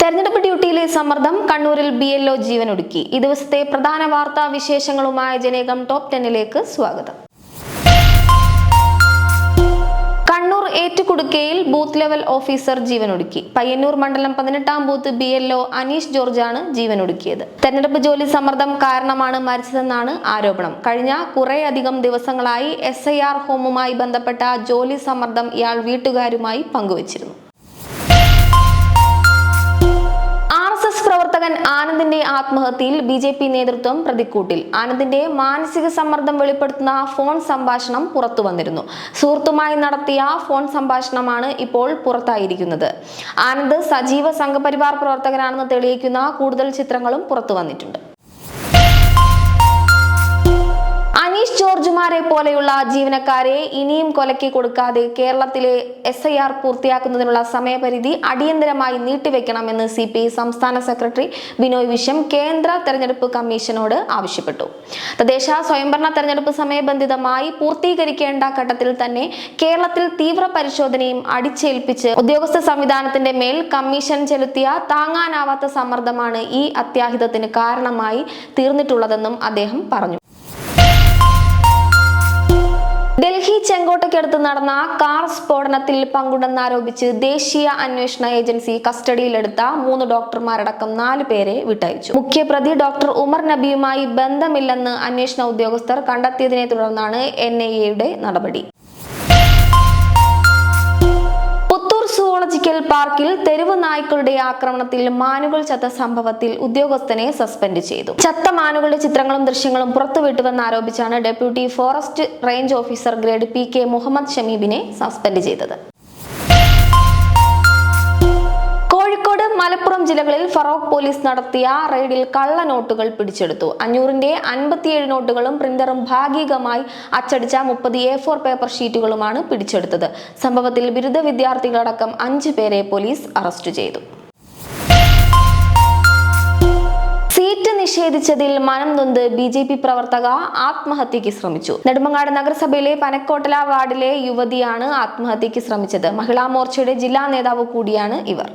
തെരഞ്ഞെടുപ്പ് ഡ്യൂട്ടിയിലെ സമ്മർദ്ദം കണ്ണൂരിൽ BLO ജീവനൊടുക്കി. ഈ ദിവസത്തെ പ്രധാന വാർത്താ വിശേഷങ്ങളുമായി ജനേകം ടോപ്പ് 10ലേക്ക് സ്വാഗതം. കണ്ണൂർ ഏറ്റുകുടുക്കയിൽ ബൂത്ത് ലെവൽ ഓഫീസർ ജീവനൊടുക്കി. പയ്യന്നൂർ മണ്ഡലം 18-ാം ബൂത്ത് BLO അനീഷ് ജോർജാണ് ജീവനൊടുക്കിയത്. തെരഞ്ഞെടുപ്പ് ജോലി സമ്മർദ്ദം കാരണമാണ് മരിച്ചതെന്നാണ് ആരോപണം. കഴിഞ്ഞ കുറേയധികം ദിവസങ്ങളായി SIR ഹോമുമായി ബന്ധപ്പെട്ട ജോലി സമ്മർദ്ദം ഇയാൾ വീട്ടുകാരുമായി പങ്കുവച്ചിരുന്നു. പ്രവർത്തകൻ ആനന്ദിന്റെ ആത്മഹത്യയിൽ BJP നേതൃത്വം പ്രതിക്കൂട്ടിൽ. ആനന്ദിന്റെ മാനസിക സമ്മർദ്ദം വെളിപ്പെടുത്തുന്ന ഫോൺ സംഭാഷണം പുറത്തു വന്നിരുന്നു. സുഹൃത്തുമായി നടത്തിയ ഫോൺ സംഭാഷണമാണ് ഇപ്പോൾ പുറത്തായിരിക്കുന്നത്. ആനന്ദ് സജീവ സംഘപരിവാർ പ്രവർത്തകനാണെന്ന് തെളിയിക്കുന്ന കൂടുതൽ ചിത്രങ്ങളും പുറത്തു വന്നിട്ടുണ്ട്. അനീഷ് ജോർജുമാരെ പോലെയുള്ള ജീവനക്കാരെ ഇനിയും കൊലയ്ക്ക് കൊടുക്കാതെ കേരളത്തിലെ SIR പൂർത്തിയാക്കുന്നതിനുള്ള സമയപരിധി അടിയന്തരമായി നീട്ടിവെക്കണമെന്ന് CPI സംസ്ഥാന സെക്രട്ടറി ബിനോയ് വിശ്വം കേന്ദ്ര തെരഞ്ഞെടുപ്പ് കമ്മീഷനോട് ആവശ്യപ്പെട്ടു. തദ്ദേശ സ്വയംഭരണ തെരഞ്ഞെടുപ്പ് സമയബന്ധിതമായി പൂർത്തീകരിക്കേണ്ട ഘട്ടത്തിൽ തന്നെ കേരളത്തിൽ തീവ്ര പരിശോധനയും അടിച്ചേൽപ്പിച്ച് ഉദ്യോഗസ്ഥ സംവിധാനത്തിന്റെ മേൽ കമ്മീഷൻ ചെലുത്തിയ താങ്ങാനാവാത്ത സമ്മർദ്ദമാണ് ഈ അത്യാഹിതത്തിന് കാരണമായി തീർന്നിട്ടുള്ളതെന്നും അദ്ദേഹം പറഞ്ഞു. ഡൽഹി ചെങ്കോട്ടയ്ക്കടുത്ത് നടന്ന കാർ സ്ഫോടനത്തിൽ പങ്കുണ്ടെന്നാരോപിച്ച് ദേശീയ അന്വേഷണ ഏജൻസി കസ്റ്റഡിയിലെടുത്ത 3 ഡോക്ടർമാരടക്കം 4 പേരെ വിട്ടയച്ചു. മുഖ്യപ്രതി ഡോക്ടർ ഉമർ നബിയുമായി ബന്ധമില്ലെന്ന് അന്വേഷണ ഉദ്യോഗസ്ഥർ കണ്ടെത്തിയതിനെ തുടർന്നാണ് NIA നടപടി. സുവോളജിക്കൽ പാർക്കിൽ തെരുവ് നായ്ക്കളുടെ ആക്രമണത്തിൽ മാനുകൾ ചത്ത സംഭവത്തിൽ ഉദ്യോഗസ്ഥനെ സസ്പെൻഡ് ചെയ്തു. ചത്ത മാനുകളുടെ ചിത്രങ്ങളും ദൃശ്യങ്ങളും പുറത്തുവിട്ടുവെന്നാരോപിച്ചാണ് deputy forest range officer grade PK Muhammad ഷമീബിനെ സസ്പെൻഡ് ചെയ്തത്. മലപ്പുറം ജില്ലകളിൽ ഫറോക്ക് പോലീസ് നടത്തിയ റെയ്ഡിൽ കള്ളനോട്ടുകൾ പിടിച്ചെടുത്തു. 500-ന്റെ 57 നോട്ടുകളും പ്രിന്ററും ഭാഗികമായി അച്ചടിച്ച 30 A4 പേപ്പർ ഷീറ്റുകളുമാണ് പിടിച്ചെടുത്തത്. സംഭവത്തിൽ ബിരുദ വിദ്യാർത്ഥികളടക്കം 5 പേരെ പോലീസ് അറസ്റ്റ് ചെയ്തു. സീറ്റ് നിഷേധിച്ചതിൽ മനം നൊന്ത് BJP പ്രവർത്തക ആത്മഹത്യക്ക് ശ്രമിച്ചു. നെടുമങ്ങാട് നഗരസഭയിലെ പനക്കോട്ടല വാർഡിലെ യുവതിയാണ് ആത്മഹത്യക്ക് ശ്രമിച്ചത്. മഹിളാ മോർച്ചയുടെ ജില്ലാ നേതാവ് കൂടിയാണ് ഇവർ.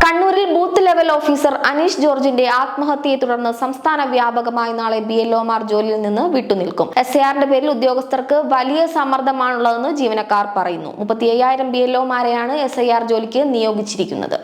കണ്ണൂരിൽ ബൂത്ത് ലെവൽ ഓഫീസർ അനീഷ് ജോർജിന്റെ ആത്മഹത്യയെ തുടർന്ന് സംസ്ഥാന വ്യാപകമായി നാളെ BLOമാർ ജോലിയിൽ നിന്ന് വിട്ടുനിൽക്കും. SIRന്റെ പേരിൽ ഉദ്യോഗസ്ഥർക്ക് വലിയ സമ്മർദ്ദമാണുള്ളതെന്ന് ജീവനക്കാർ പറയുന്നു. 35,000 BLOമാരെയാണ് SIR ജോലിക്ക് നിയോഗിച്ചിരിക്കുന്നത്.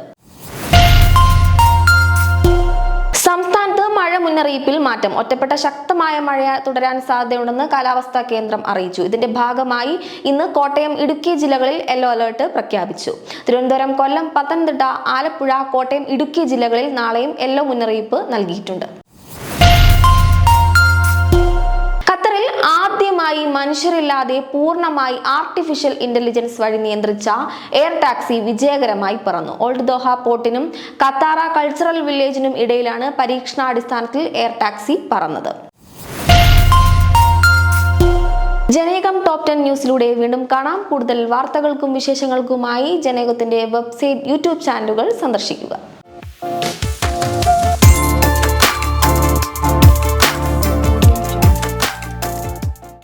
സംസ്ഥാനത്ത് മഴ മുന്നറിയിപ്പിൽ മാറ്റം. ഒറ്റപ്പെട്ട ശക്തമായ മഴ തുടരാൻ സാധ്യതയുണ്ടെന്ന് കാലാവസ്ഥാ കേന്ദ്രം അറിയിച്ചു. ഇതിന്റെ ഭാഗമായി ഇന്ന് കോട്ടയം, ഇടുക്കി ജില്ലകളിൽ യെല്ലോ അലർട്ട് പ്രഖ്യാപിച്ചു. തിരുവനന്തപുരം, കൊല്ലം, പത്തനംതിട്ട, ആലപ്പുഴ, കോട്ടയം, ഇടുക്കി ജില്ലകളിൽ നാളെയും യെല്ലോ മുന്നറിയിപ്പ് നൽകിയിട്ടുണ്ട്. ഖത്തറിൽ ആദ്യമായി മനുഷ്യരില്ലാതെ പൂർണ്ണമായി ആർട്ടിഫിഷ്യൽ ഇന്റലിജൻസ് വഴി നിയന്ത്രിച്ച എയർ ടാക്സി വിജയകരമായി പറന്നു. ഓൾഡ് ദോഹ പോർട്ടിനും ഖത്താറ കൾച്ചറൽ വില്ലേജിനും ഇടയിലാണ് പരീക്ഷണാടിസ്ഥാനത്തിൽ എയർ ടാക്സി പറന്നത്. ജനേകം ടോപ്പ് 10 ന്യൂസിലൂടെ വീണ്ടും കാണാം. കൂടുതൽ വാർത്തകൾക്കും വിശേഷങ്ങൾക്കുമായി ജനേകത്തിന്റെ വെബ്സൈറ്റ്, YouTube ചാനലുകൾ സന്ദർശിക്കുക.